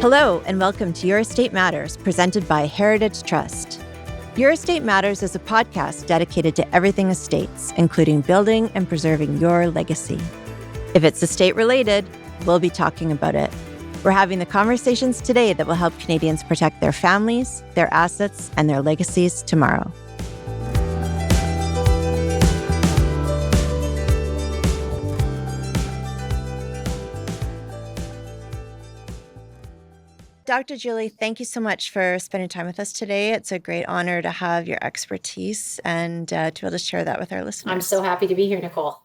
Hello, and welcome to Your Estate Matters, presented by Heritage Trust. Your Estate Matters is a podcast dedicated to everything estates, including building and preserving your legacy. If it's estate-related, we'll be talking about it. We're having the conversations today that will help Canadians protect their families, their assets, and their legacies tomorrow. Dr. Julie, thank you so much for spending time with us today. It's a great honor to have your expertise and to be able to share that with our listeners. I'm so happy to be here, Nicole.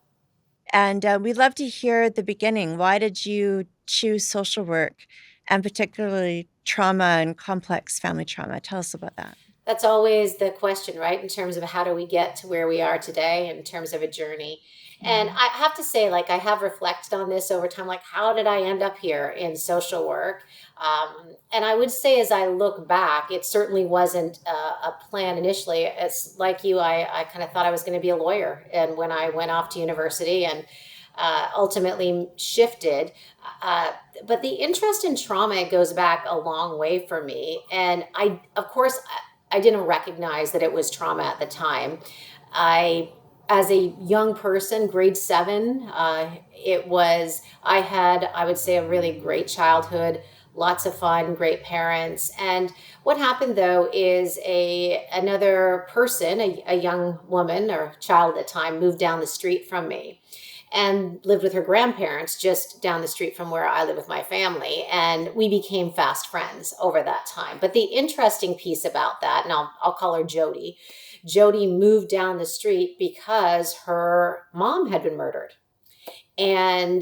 And we'd love to hear the beginning. Why did you choose social work, and particularly trauma and complex family trauma? Tell us about that. That's always the question, right? In terms of how do we get to where we are today in terms of a journey. And I have to say, I have reflected on this over time, how did I end up here in social work? And I would say, as I look back, it certainly wasn't a plan initially. It's like you, I kind of thought I was going to be a lawyer. And when I went off to university and ultimately shifted, but the interest in trauma goes back a long way for me. And of course, I didn't recognize that it was trauma at the time. As a young person, grade 7, I had, I would say, a really great childhood, lots of fun, great parents. And what happened though is another person, a young woman or child at the time, moved down the street from me and lived with her grandparents just down the street from where I live with my family. And we became fast friends over that time. But the interesting piece about that, and I'll call her Jody. Jody moved down the street because her mom had been murdered. And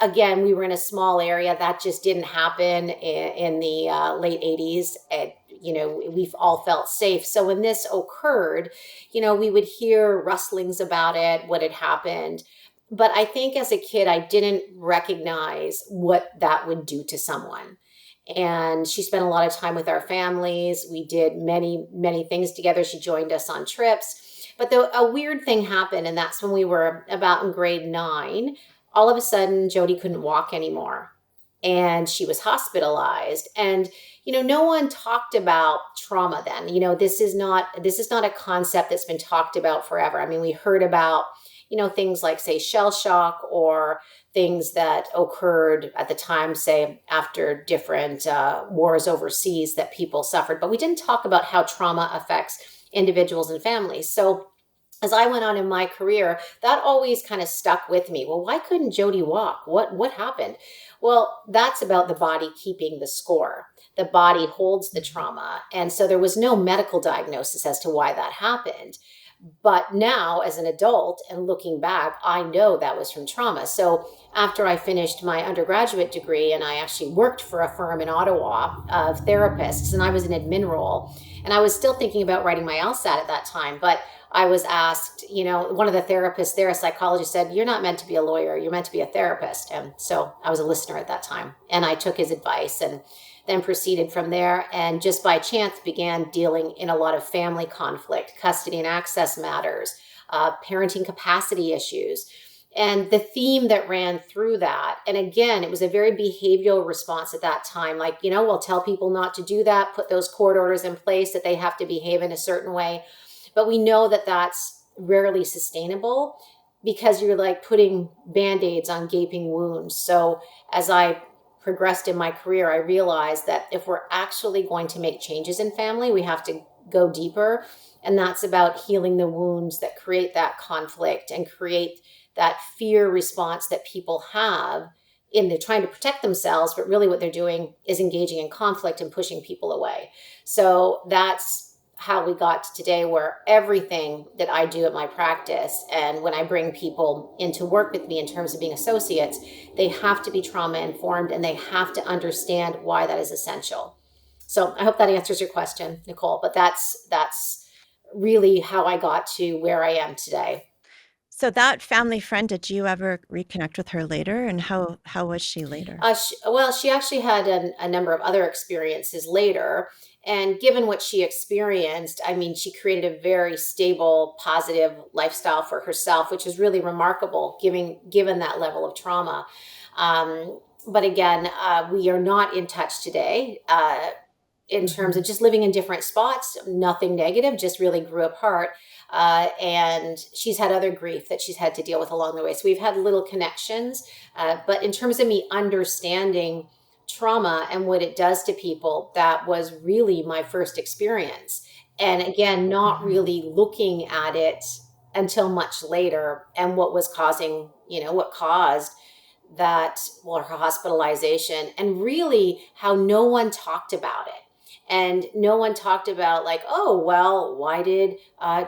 again, we were in a small area. That just didn't happen in the late 80s. We've all felt safe. So when this occurred, we would hear rustlings about it, what had happened. But I think as a kid, I didn't recognize what that would do to someone. And she spent a lot of time with our families. We did many, many things together. She joined us on trips. But a weird thing happened, and that's when we were about in grade 9. All of a sudden, Jody couldn't walk anymore. And she was hospitalized. And, no one talked about trauma then. This is not a concept that's been talked about forever. I mean, we heard about things like, say, shell shock or things that occurred at the time, say, after different wars overseas that people suffered. But we didn't talk about how trauma affects individuals and families. So as I went on in my career, that always kind of stuck with me. Well, why couldn't Jody walk? What happened? Well, that's about the body keeping the score. The body holds the trauma. And so there was no medical diagnosis as to why that happened. But now, as an adult and looking back, I know that was from trauma. So after I finished my undergraduate degree, and I actually worked for a firm in Ottawa of therapists, and I was an admin role, and I was still thinking about writing my LSAT at that time. But I was asked, one of the therapists there, a psychologist, said, "You're not meant to be a lawyer, you're meant to be a therapist." And so I was a listener at that time, and I took his advice and then proceeded from there, and just by chance began dealing in a lot of family conflict, custody and access matters, parenting capacity issues. And the theme that ran through that, and again, it was a very behavioral response at that time, we'll tell people not to do that, put those court orders in place that they have to behave in a certain way. But we know that that's rarely sustainable because you're putting Band-Aids on gaping wounds. So as I progressed in my career, I realized that if we're actually going to make changes in family, we have to go deeper. And that's about healing the wounds that create that conflict and create that fear response that people have in the trying to protect themselves. But really what they're doing is engaging in conflict and pushing people away. So that's how we got to today, where everything that I do at my practice and when I bring people in to work with me in terms of being associates, they have to be trauma informed and they have to understand why that is essential. So I hope that answers your question, Nicole, but that's really how I got to where I am today. So that family friend, did you ever reconnect with her later? And how was she later? She actually had a number of other experiences later. And given what she experienced, I mean, she created a very stable, positive lifestyle for herself, which is really remarkable given that level of trauma. But again, we are not in touch today. In terms Mhm. of just living in different spots, nothing negative, just really grew apart. And she's had other grief that she's had to deal with along the way. So we've had little connections. But in terms of me understanding trauma and what it does to people, that was really my first experience. And again, not Mhm. really looking at it until much later and what was causing, what caused that, well, her hospitalization, and really how no one talked about it. And no one talked about, like, oh, well, why did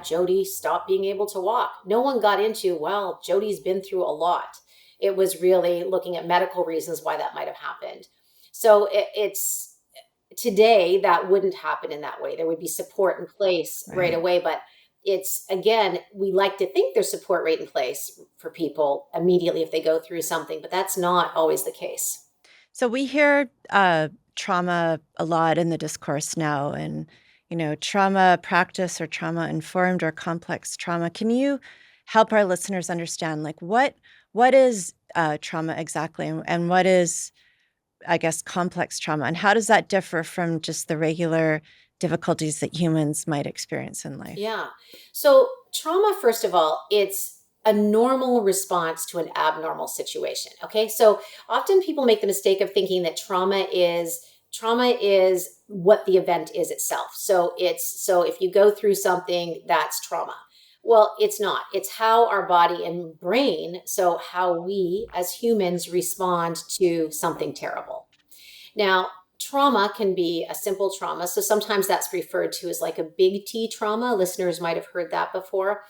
Jody stop being able to walk? No one got into, well, Jody's been through a lot. It was really looking at medical reasons why that might have happened. So it's today that wouldn't happen in that way. There would be support in place right Right. away, but it's, again, we like to think there's support right in place for people immediately if they go through something, but that's not always the case. So we hear trauma a lot in the discourse now, and trauma practice or trauma informed or complex trauma. Can you help our listeners understand, like what is trauma exactly, and what is, I guess, complex trauma, and how does that differ from just the regular difficulties that humans might experience in life? Yeah. So, trauma, first of all, it's a normal response to an abnormal situation. Okay. So, often people make the mistake of thinking that trauma is what the event is itself. So if you go through something, that's trauma. Well, it's not. It's how our body and brain, so how we as humans respond to something terrible. Now, trauma can be a simple trauma. So sometimes that's referred to as like a big T trauma. Listeners might have heard that before,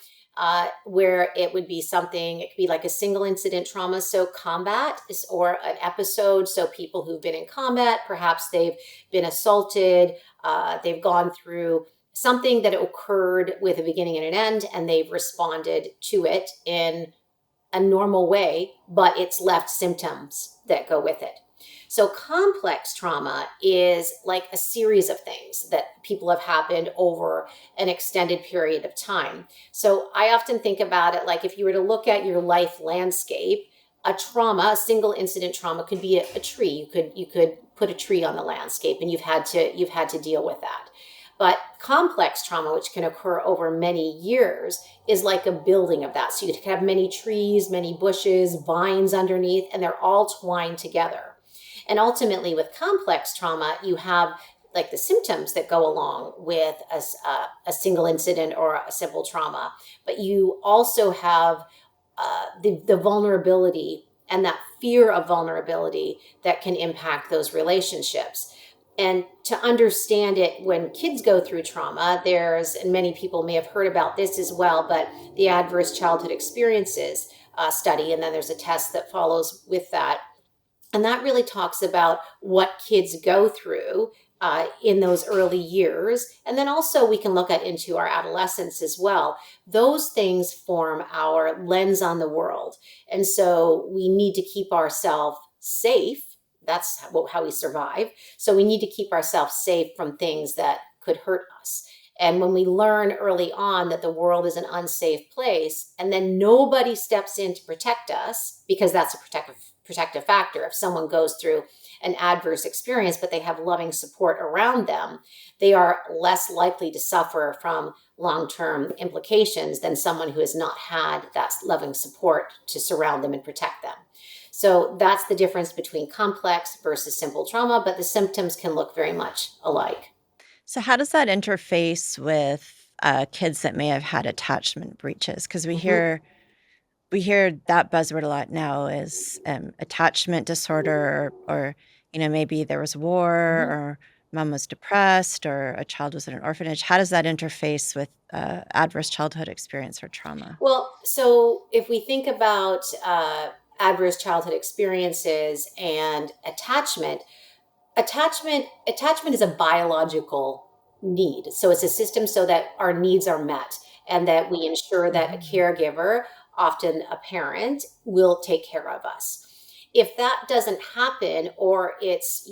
where it would be something, it could be like a single incident trauma. So combat is, or an episode. So people who've been in combat, perhaps they've been assaulted, they've gone through something that occurred with a beginning and an end, and they've responded to it in a normal way, but it's left symptoms that go with it. So complex trauma is like a series of things that people have happened over an extended period of time. So I often think about it like if you were to look at your life landscape, a single incident trauma could be a tree. You could put a tree on the landscape and you've had to deal with that. But complex trauma, which can occur over many years, is like a building of that. So you could have many trees, many bushes, vines underneath, and they're all twined together. And ultimately, with complex trauma, you have like the symptoms that go along with a single incident or a simple trauma, but you also have the vulnerability and that fear of vulnerability that can impact those relationships. And to understand it, when kids go through trauma, and many people may have heard about this as well, but the adverse childhood experiences study, and then there's a test that follows with that, and that really talks about what kids go through in those early years. And then also we can look at into our adolescence as well. Those things form our lens on the world. And so we need to keep ourselves safe. That's how we survive. So we need to keep ourselves safe from things that could hurt us. And when we learn early on that the world is an unsafe place, and then nobody steps in to protect us, because that's a protective factor. If someone goes through an adverse experience, but they have loving support around them, they are less likely to suffer from long-term implications than someone who has not had that loving support to surround them and protect them. So that's the difference between complex versus simple trauma, but the symptoms can look very much alike. So how does that interface with kids that may have had attachment breaches? Because Mhm. we hear that buzzword a lot now is attachment disorder, or maybe there was war, Mhm. or mom was depressed, or a child was in an orphanage. How does that interface with adverse childhood experience or trauma? Well, so if we think about adverse childhood experiences and attachment is a biological need. So it's a system so that our needs are met and that we ensure that a Mhm. caregiver, often a parent, will take care of us. If that doesn't happen, or it's,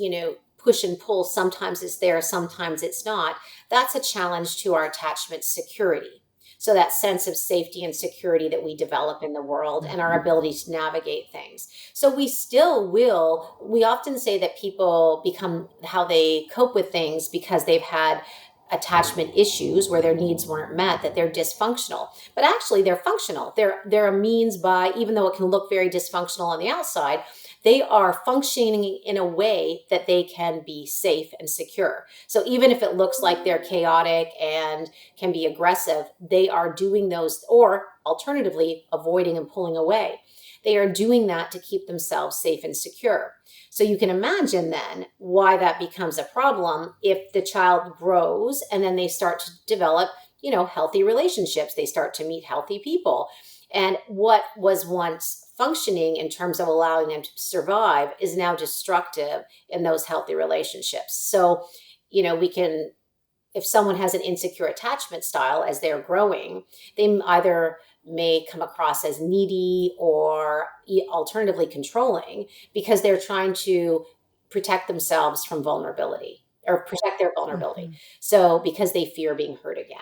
push and pull, sometimes it's there, sometimes it's not, that's a challenge to our attachment security. So that sense of safety and security that we develop in the world and our ability to navigate things. So we often say that people become how they cope with things because they've had attachment issues where their needs weren't met, that they're dysfunctional. But actually they're functional. They're a means by, even though it can look very dysfunctional on the outside, they are functioning in a way that they can be safe and secure. So even if it looks like they're chaotic and can be aggressive, they are doing those, or alternatively, avoiding and pulling away. They are doing that to keep themselves safe and secure. So you can imagine then why that becomes a problem if the child grows and then they start to develop, healthy relationships. They start to meet healthy people. And what was once functioning in terms of allowing them to survive is now destructive in those healthy relationships. So, we can, if someone has an insecure attachment style as they're growing, they either may come across as needy or alternatively controlling because they're trying to protect themselves from vulnerability or protect their vulnerability. Mhm. So because they fear being hurt again.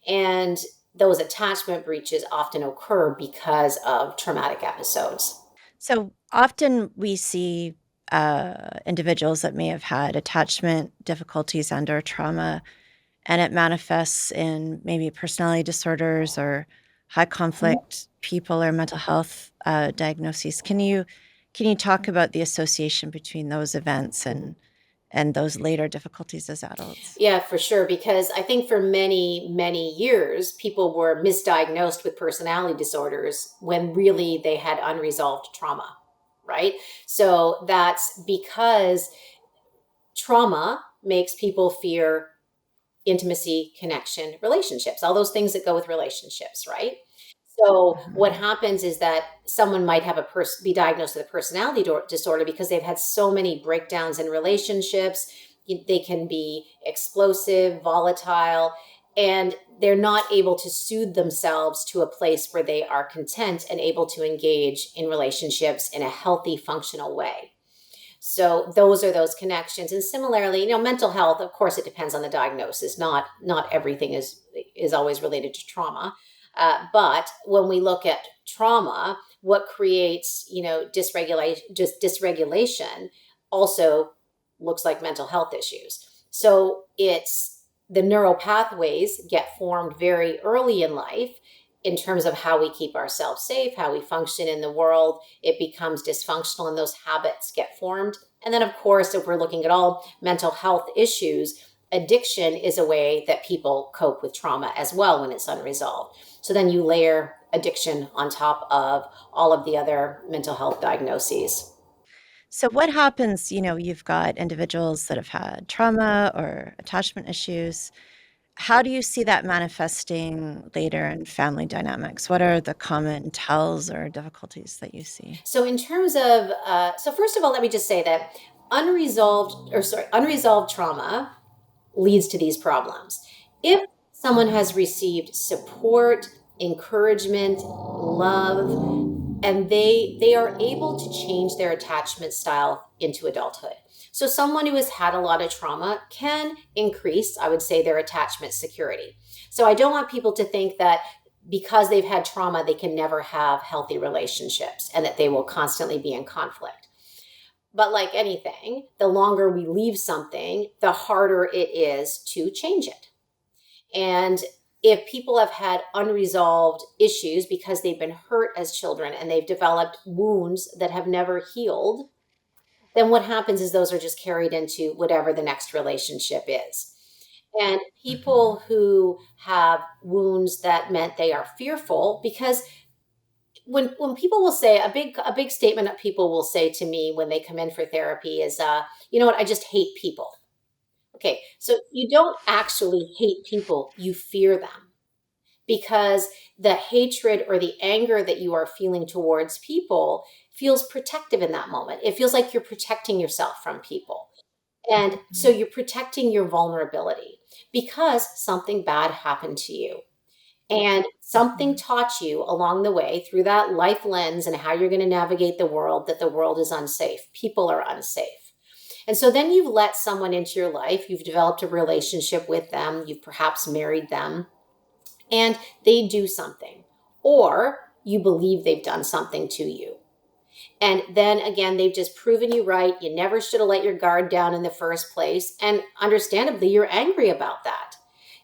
And those attachment breaches often occur because of traumatic episodes. So often we see individuals that may have had attachment difficulties and/or trauma, and it manifests in maybe personality disorders or high conflict people or mental health diagnoses. Can you talk about the association between those events and those later difficulties as adults? Yeah, for sure. Because I think for many, many years, people were misdiagnosed with personality disorders when really they had unresolved trauma, right? So that's because trauma makes people fear intimacy, connection, relationships, all those things that go with relationships, right? So what Mhm. happens is that someone might have be diagnosed with a personality disorder because they've had so many breakdowns in relationships. They can be explosive, volatile, and they're not able to soothe themselves to a place where they are content and able to engage in relationships in a healthy, functional way. So those are those connections. And similarly, mental health, of course, it depends on the diagnosis. Not everything is always related to trauma. But when we look at trauma, what creates, dysregulation also looks like mental health issues. So it's the neural pathways get formed very early in life in terms of how we keep ourselves safe, how we function in the world. It becomes dysfunctional and those habits get formed. And then, of course, if we're looking at all mental health issues, addiction is a way that people cope with trauma as well when it's unresolved. So then you layer addiction on top of all of the other mental health diagnoses. So what happens, you've got individuals that have had trauma or attachment issues. How do you see that manifesting later in family dynamics? What are the common tells or difficulties that you see? So in terms of, so first of all, let me just say that unresolved trauma leads to these problems. If someone has Mhm. received support, encouragement, love, and they are able to change their attachment style into adulthood. So someone who has had a lot of trauma can increase, I would say, their attachment security. So I don't want people to think that because they've had trauma, they can never have healthy relationships and that they will constantly be in conflict. But like anything, the longer we leave something, the harder it is to change it. And if people have had unresolved issues because they've been hurt as children and they've developed wounds that have never healed, then what happens is those are just carried into whatever the next relationship is. And Mhm. people who have wounds that meant they are fearful, because when people will say a big statement that people will say to me when they come in for therapy is, you know what, I just hate people. Okay, so you don't actually hate people, you fear them because the hatred or the anger that you are feeling towards people feels protective in that moment. It feels like you're protecting yourself from people. And so Mhm. you're protecting your vulnerability because something bad happened to you. And something Mhm. taught you along the way through that life lens and how you're going to navigate the world that the world is unsafe. People are unsafe. And so then you've let someone into your life, you've developed a relationship with them, you've perhaps married them, and they do something, or you believe they've done something to you. And then again, they've just proven you right. You never should have let your guard down in the first place. And understandably, you're angry about that.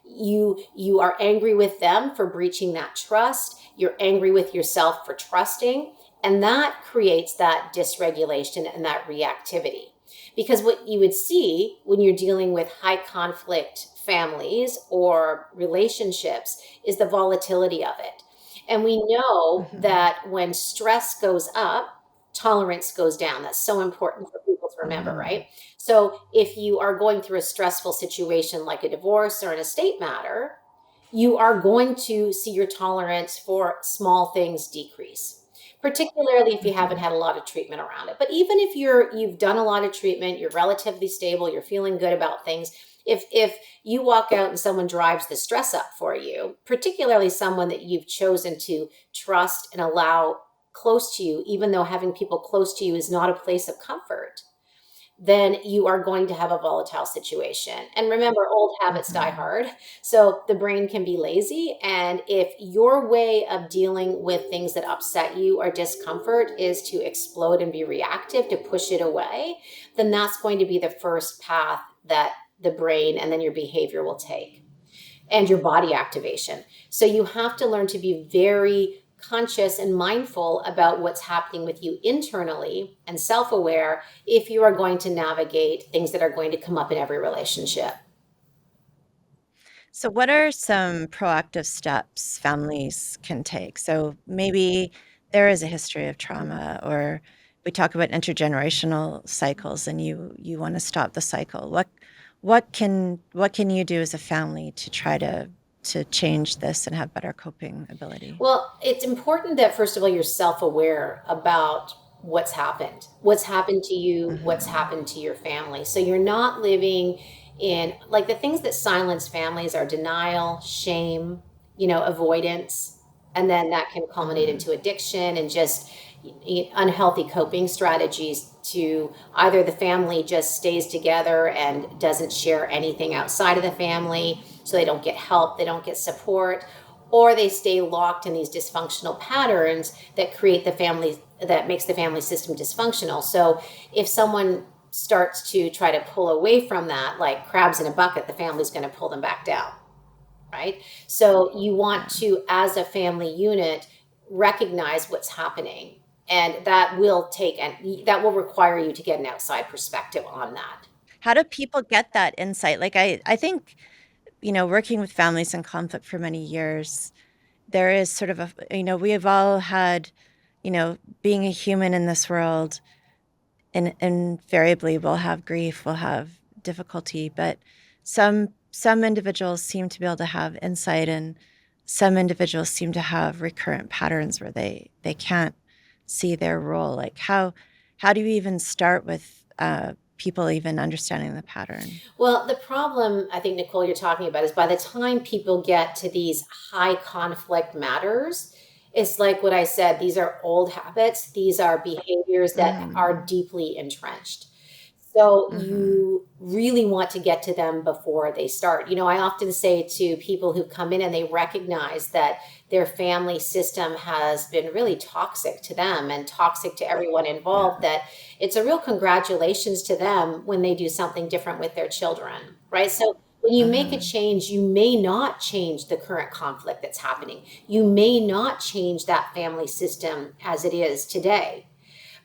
You are angry with them for breaching that trust. You're angry with yourself for trusting. And that creates that dysregulation and that reactivity. Because what you would see when you're dealing with high conflict families or relationships is the volatility of it. And we know that when stress goes up, tolerance goes down. That's so important for people to remember, right? So if you are going through a stressful situation like a divorce or an estate matter, you are going to see your tolerance for small things decrease, particularly if you haven't had a lot of treatment around it. But even if you've done a lot of treatment, you're relatively stable, you're feeling good about things, if you walk out and someone drives the stress up for you, particularly someone that you've chosen to trust and allow close to you, even though having people close to you is not a place of comfort, then you are going to have a volatile situation. And remember, old habits die hard. So the brain can be lazy. And if your way of dealing with things that upset you or discomfort is to explode and be reactive, to push it away, then that's going to be the first path that the brain and then your behavior will take, and your body activation. So you have to learn to be very conscious and mindful about what's happening with you internally and self-aware if you are going to navigate things that are going to come up in every relationship. So, what are some proactive steps families can take? So, maybe there is a history of trauma, or we talk about intergenerational cycles, and you want to stop the cycle. What can you do as a family to try to change this and have better coping ability? Well, it's important that, first of all, you're self aware about what's happened to you, what's Hmm. happened to your family. So you're not living in, like, the things that silence families are denial, shame, avoidance. And then that can culminate Hmm. into addiction and just unhealthy coping strategies to either the family just stays together and doesn't share anything outside of the family, so they don't get help, they don't get support, or they stay locked in these dysfunctional patterns that create that makes the family system dysfunctional. So if someone starts to try to pull away from that, like crabs in a bucket, the family's going to pull them back down, right? So you want Yeah. to, as a family unit, recognize what's happening, and that will require you to get an outside perspective on that. How do people get that insight? Like, I think, working with families in conflict for many years, there is sort of we have all had, being a human in this world, and invariably we'll have grief, we'll have difficulty, but some individuals seem to be able to have insight, and some individuals seem to have recurrent patterns where they can't see their role. Like, how do you even start with people even understanding the pattern? Well, the problem I think, Nicole, you're talking about is by the time people get to these high conflict matters, it's like what I said, these are old habits, these are behaviors that are Mhm. deeply entrenched. So Mhm. you really want to get to them before they start. I often say to people who come in and they recognize that their family system has been really toxic to them and toxic to everyone Yeah. involved, that it's a real congratulations to them when they do something different with their children, right? So when you make a Mhm. change, you may not change the current conflict that's happening. You may not change that family system as it is today,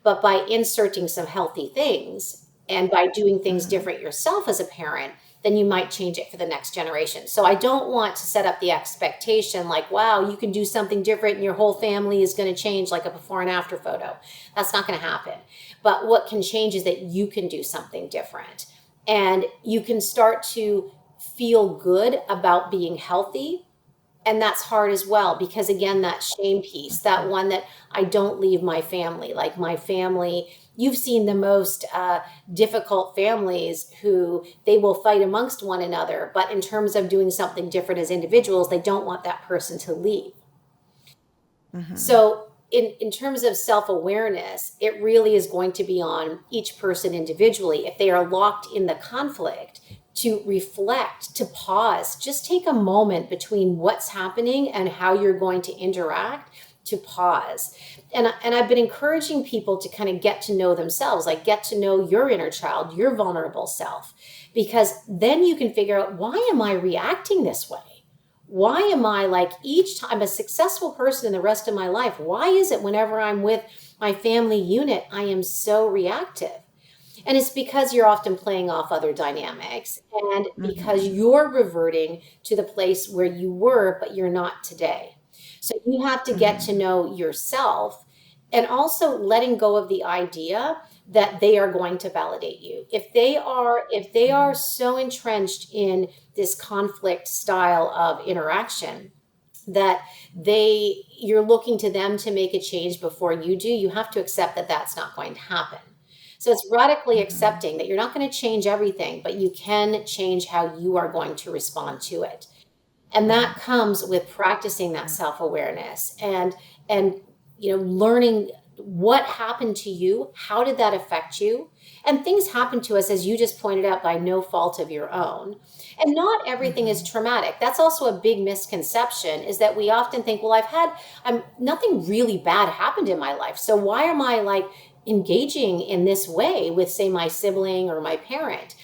but by inserting some healthy things and by doing things Mhm. different yourself as a parent, then you might change it for the next generation. So I don't want to set up the expectation like, wow, you can do something different and your whole family is going to change, like a before and after photo. That's not going to happen. But what can change is that you can do something different, and you can start to feel good about being healthy. And that's hard as well, because again, that shame piece, that Mhm. one that I don't leave my family, like my family, you've seen the most difficult families who they will fight amongst one another, but in terms of doing something different as individuals, they don't want that person to leave. Mhm. So in terms of self-awareness, it really is going to be on each person individually. If they are locked in the conflict, to reflect, to pause, just take a moment between what's happening and how you're going to interact, to pause. And I've been encouraging people to kind of get to know themselves, like get to know your inner child, your vulnerable self, because then you can figure out, why am I reacting this way? Why am I, like, each time I'm a successful person in the rest of my life? Why is it whenever I'm with my family unit, I am so reactive? And it's because you're often playing off other dynamics, and because Mm-hmm. you're reverting to the place where you were, but you're not today. So you have to get to Mm-hmm. know yourself, and also letting go of the idea that they are going to validate you. If they are so entrenched in this conflict style of interaction that you're looking to them to make a change before you do, you have to accept that that's not going to happen. So it's radically Mm-hmm. accepting that you're not going to change everything, but you can change how you are going to respond to it. And Mm-hmm. that comes with practicing that Yeah. self-awareness, and learning what happened to you, how did that affect you. And things happen to us, as you just pointed out, by no fault of your own, and not everything is Mm-hmm. traumatic. That's also a big misconception, is that we often think, well, I'm nothing really bad happened in my life, so why am I, like, engaging in this way with, say, my sibling or my parent?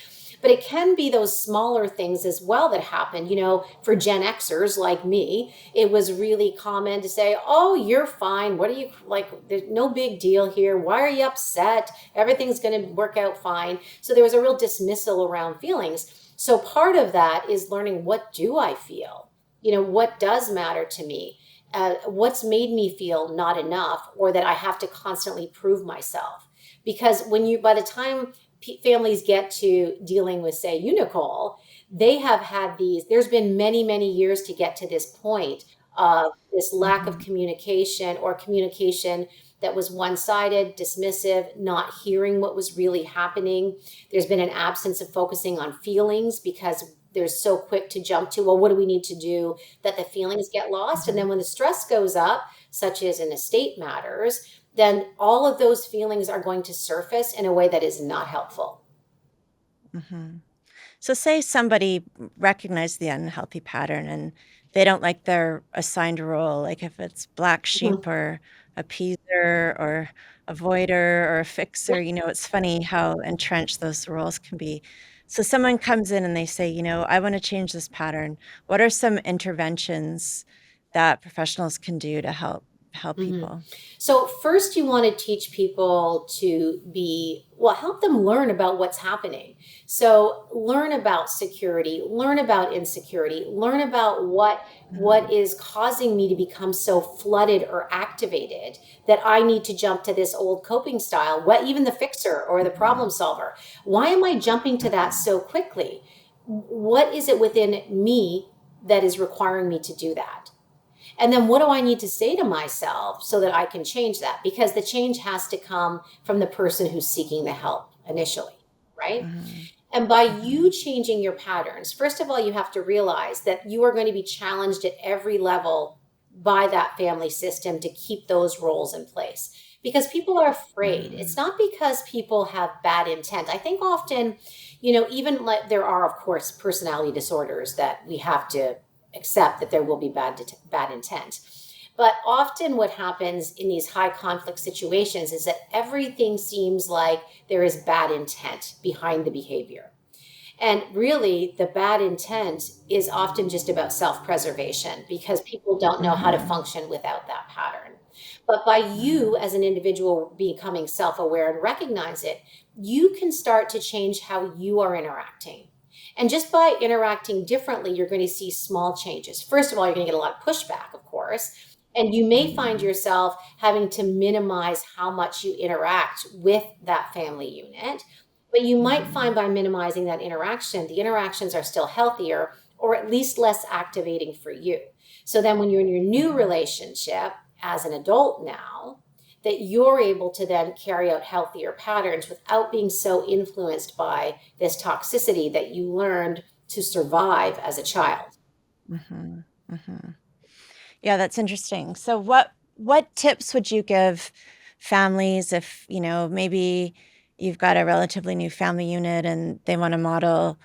But it can be those smaller things as well that happen. For Gen Xers like me, it was really common to say, oh, you're fine. What are you, like, there's no big deal here. Why are you upset? Everything's going to work out fine. So there was a real dismissal around feelings. So part of that is learning, what do I feel? What does matter to me? What's made me feel not enough, or that I have to constantly prove myself? Because by the time families get to dealing with, say, you, Nicole, they have had there's been many, many years to get to this point of this lack of Mm-hmm. communication, or communication that was one-sided, dismissive, not hearing what was really happening. There's been an absence of focusing on feelings, because they're so quick to jump to, well, what do we need to do, that the feelings get lost. And Mm-hmm. then when the stress goes up, such as in estate matters, then all of those feelings are going to surface in a way that is not helpful. Mm-hmm. So, say somebody recognized the unhealthy pattern and they don't like their assigned role, like if it's black sheep Mhm. or appeaser or avoider or a Yeah. fixer, it's funny how entrenched those roles can be. So, someone comes in and they say, I want to change this pattern. What are some interventions that professionals can do to help hmm people? So first, you want to teach people to help them learn about what's happening. So learn about security, learn about insecurity, learn about what Mhm. is causing me to become so flooded or activated that I need to jump to this old coping style. What, even the fixer or the problem Mhm. solver? Why am I jumping to that Mhm. so quickly? What is it within me that is requiring me to do that? And then what do I need to say to myself so that I can change that? Because the change has to come from the person who's seeking the help initially, right? Mhm. And by you Mhm. changing your patterns, first of all, you have to realize that you are going to be challenged at every level by that family system to keep those roles in place. Because people are afraid. It's Mhm. not because people have bad intent. I think often, even, like, there are, of course, personality disorders that we have to accept that there will be bad intent. But often what happens in these high conflict situations is that everything seems like there is bad intent behind the behavior. And really, the bad intent is often just about self preservation, because people don't know how to Mhm. function without that pattern. But by you, Mhm. as an individual, becoming self aware and recognize it, you can start to change how you are interacting. And just by interacting differently, you're going to see small changes. First of all, you're going to get a lot of pushback, of course. And you may find Mhm. yourself having to minimize how much you interact with that family unit. But you might find, Mhm. by minimizing that interaction, the interactions are still healthier, or at least less activating for you. So then when you're in your new Mhm. relationship as an adult now, that you're able to then carry out healthier patterns without being so influenced by this toxicity that you learned to survive as a child. Mhm. Mhm. Yeah, that's interesting. So what tips would you give families if, maybe you've got a relatively new family unit and they want to model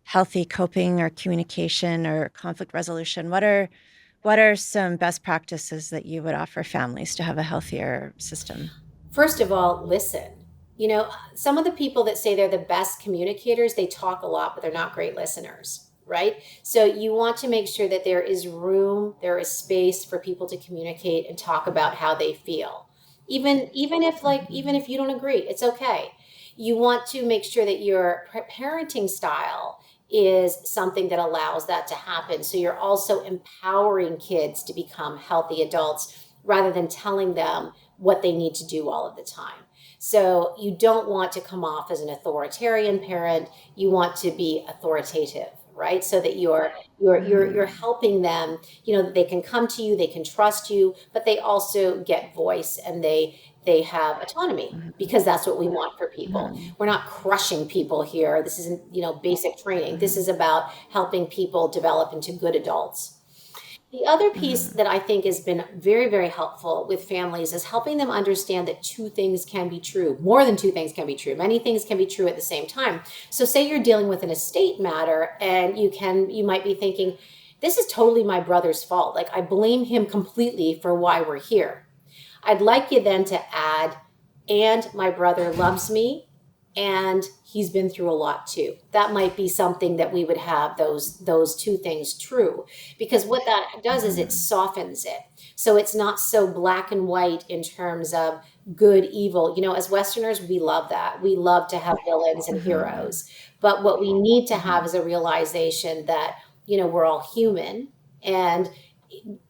healthy coping or communication or conflict resolution, what are some best practices that you would offer families to have a healthier system? First of all, listen. You know, some of the people that say they're the best communicators, they talk a lot, but they're not great listeners, right? So you want to make sure that there is room, there is space for people to communicate and talk about how they feel. Even if you don't agree, it's okay. You want to make sure that your parenting style is something that allows that to happen. So you're also empowering kids to become healthy adults rather than telling them what they need to do all of the time. So you don't want to come off as an authoritarian parent. You want to be authoritative, right? So that you're helping them, you know, that they can come to you, they can trust you, but they also get voice and they have autonomy because that's what we want for people. We're not crushing people here. This isn't, you know, basic training. This is about helping people develop into good adults. The other piece that I think has been very, very helpful with families is helping them understand that two things can be true. More than two things can be true. Many things can be true at the same time. So say you're dealing with an estate matter and you might be thinking, this is totally my brother's fault. Like I blame him completely for why we're here. I'd like you then to add, and my brother loves me and he's been through a lot too. That might be something that we would have those two things true, because what that does is it softens it. So it's not so black and white in terms of good, evil. You know, as Westerners, we love that. We love to have villains and heroes. But what we need to have is a realization that, you know, we're all human and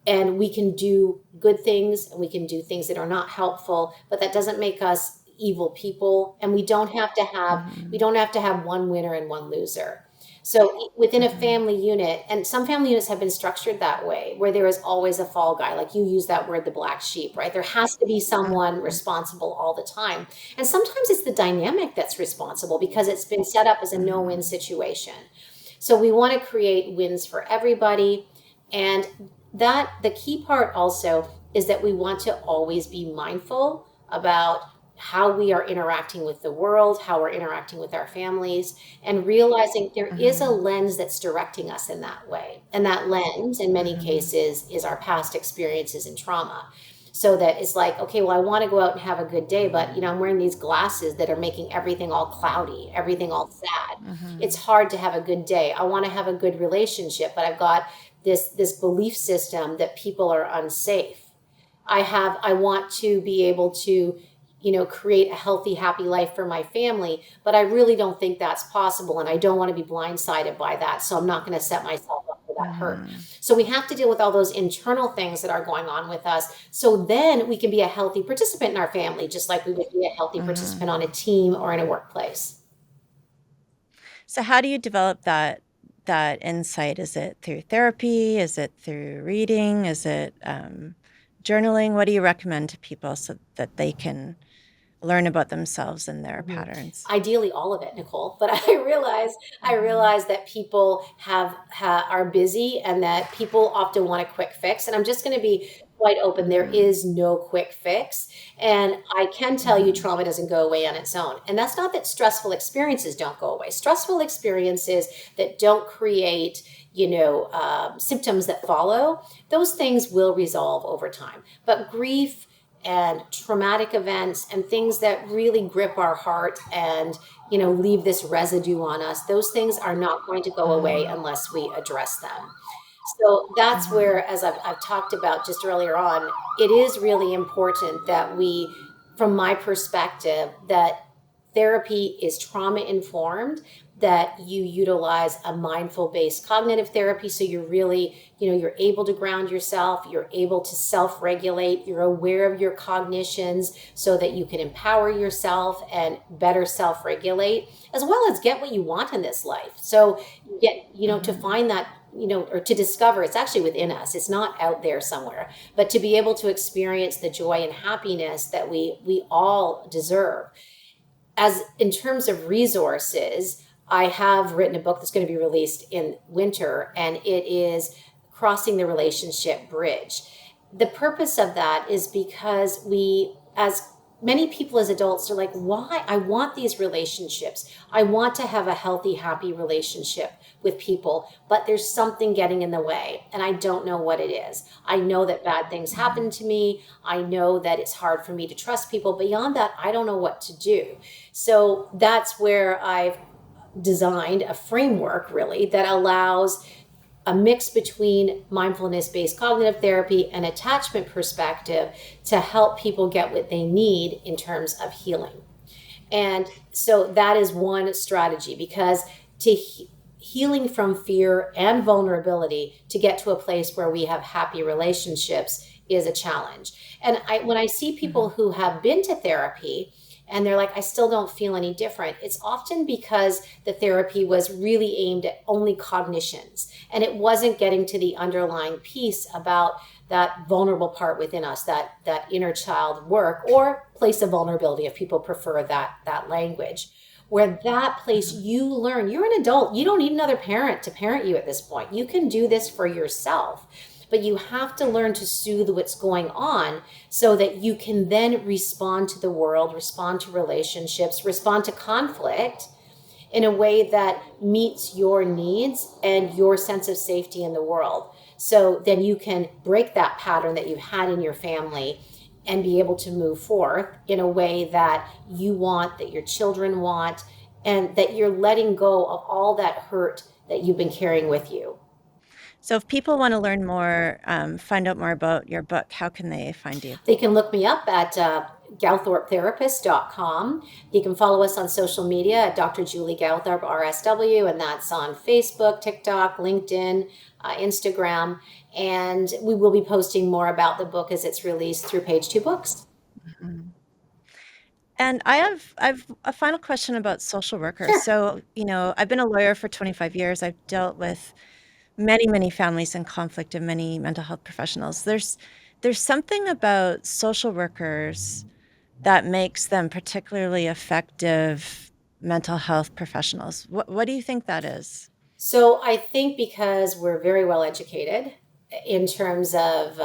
we can do good things and we can do things that are not helpful, but that doesn't make us evil people. And we don't have to have one winner and one loser. So within a family unit, and some family units have been structured that way, where there is always a fall guy, like you use that word, the black sheep, right? There has to be someone responsible all the time. And sometimes it's the dynamic that's responsible because it's been set up as a no-win situation. So we want to create wins for everybody. And that the key part also is that we want to always be mindful about how we are interacting with the world, how we're interacting with our families, and realizing there is a lens that's directing us in that way. And that lens, in many cases, is our past experiences and trauma. So that it's like, okay, well, I want to go out and have a good day, but you know, I'm wearing these glasses that are making everything all cloudy, everything all sad. It's hard to have a good day. I want to have a good relationship, but I've got this belief system that people are unsafe. I want to be able to, you know, create a healthy, happy life for my family, but I really don't think that's possible. And I don't want to be blindsided by that. So I'm not going to set myself up for that hurt. So we have to deal with all those internal things that are going on with us. So then we can be a healthy participant in our family, just like we would be a healthy participant on a team or in a workplace. So how do you develop that insight? Is it through therapy? Is it through reading? Is it journaling? What do you recommend to people so that they can learn about themselves and their patterns? Ideally all of it, Nicole, but I realize that people are busy and that people often want a quick fix, and I'm just going to be quite open. There is no quick fix, and I can tell you trauma doesn't go away on its own. And that's not that stressful experiences don't go away. Stressful experiences that don't create, you know, symptoms that follow, those things will resolve over time. But grief and traumatic events and things that really grip our heart and, you know, leave this residue on us, those things are not going to go away unless we address them. So that's where, as I've talked about just earlier on, it is really important that we, from my perspective, that therapy is trauma informed, that you utilize a mindful based cognitive therapy. So you're really, you know, you're able to ground yourself, you're able to self regulate, you're aware of your cognitions so that you can empower yourself and better self regulate, as well as get what you want in this life. So get, you know, to find that, you know, or to discover it's actually within us. It's not out there somewhere, but to be able to experience the joy and happiness that we all deserve. As in terms of resources, I have written a book that's going to be released in winter, and it is Crossing the Relationship Bridge. The purpose of that is because many people as adults are like, why? I want these relationships. I want to have a healthy, happy relationship with people, but there's something getting in the way and I don't know what it is. I know that bad things happen to me. I know that it's hard for me to trust people. Beyond that, I don't know what to do. So that's where I've designed a framework really that allows a mix between mindfulness-based cognitive therapy and attachment perspective to help people get what they need in terms of healing. And so that is one strategy, because healing from fear and vulnerability to get to a place where we have happy relationships is a challenge. And when I see people who have been to therapy and they're like, I still don't feel any different, it's often because the therapy was really aimed at only cognitions and it wasn't getting to the underlying piece about that vulnerable part within us, that inner child work, or place of vulnerability if people prefer that language. Where that place, you learn, you're an adult, you don't need another parent to parent you at this point. You can do this for yourself. But you have to learn to soothe what's going on so that you can then respond to the world, respond to relationships, respond to conflict in a way that meets your needs and your sense of safety in the world. So then you can break that pattern that you had in your family and be able to move forth in a way that you want, that your children want, and that you're letting go of all that hurt that you've been carrying with you. So if people want to learn more, find out more about your book, how can they find you? They can look me up at gowthorpetherapist.com. You can follow us on social media at Dr. Julie Gowthorpe, RSW, and that's on Facebook, TikTok, LinkedIn, Instagram. And we will be posting more about the book as it's released through Page Two Books. Mm-hmm. And I've a final question about social workers. Sure. So, I've been a lawyer for 25 years. I've dealt with many, many families in conflict and many mental health professionals. There's something about social workers that makes them particularly effective mental health professionals. What do you think that is? So I think because we're very well educated in terms of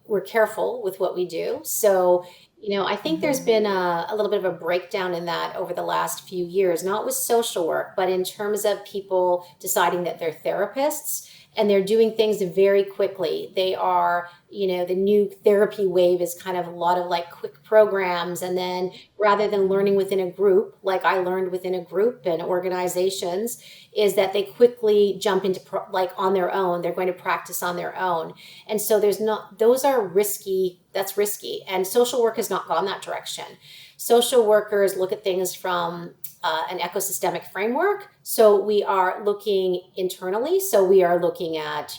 we're careful with what we do. So, I think there's been a little bit of a breakdown in that over the last few years, not with social work, but in terms of people deciding that they're therapists and they're doing things very quickly. They are, the new therapy wave is kind of a lot of like quick programs. And then rather than learning within a group, like I learned within a group and organizations, is that they quickly jump into on their own. They're going to practice on their own. And so those are risky. That's risky. And social work has not gone that direction. Social workers look at things from an ecosystemic framework. So we are looking internally. So we are looking at,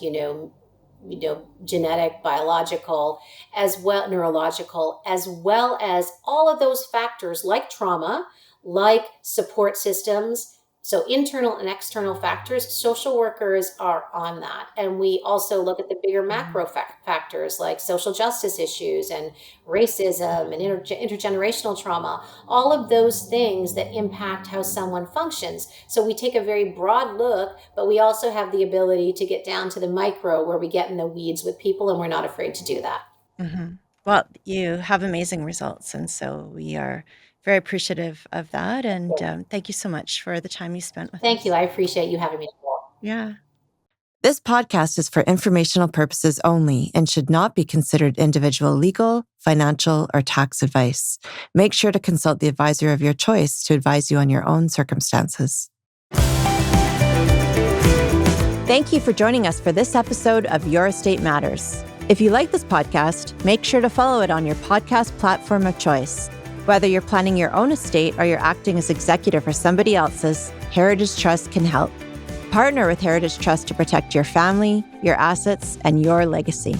genetic, biological, as well, neurological, as well as all of those factors like trauma, like support systems. So internal and external factors, social workers are on that. And we also look at the bigger macro factors like social justice issues and racism and intergenerational trauma, all of those things that impact how someone functions. So we take a very broad look, but we also have the ability to get down to the micro where we get in the weeds with people, and we're not afraid to do that. Mm-hmm. Well, you have amazing results. And so we are very appreciative of that. And thank you so much for the time you spent with us. Thank you. I appreciate you having me. Yeah. This podcast is for informational purposes only and should not be considered individual legal, financial, or tax advice. Make sure to consult the advisor of your choice to advise you on your own circumstances. Thank you for joining us for this episode of Your Estate Matters. If you like this podcast, make sure to follow it on your podcast platform of choice. Whether you're planning your own estate or you're acting as executor for somebody else's, Heritage Trust can help. Partner with Heritage Trust to protect your family, your assets, and your legacy.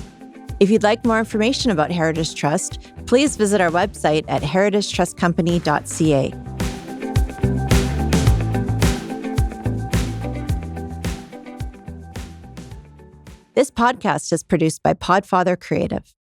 If you'd like more information about Heritage Trust, please visit our website at heritagetrustcompany.ca. This podcast is produced by Podfather Creative.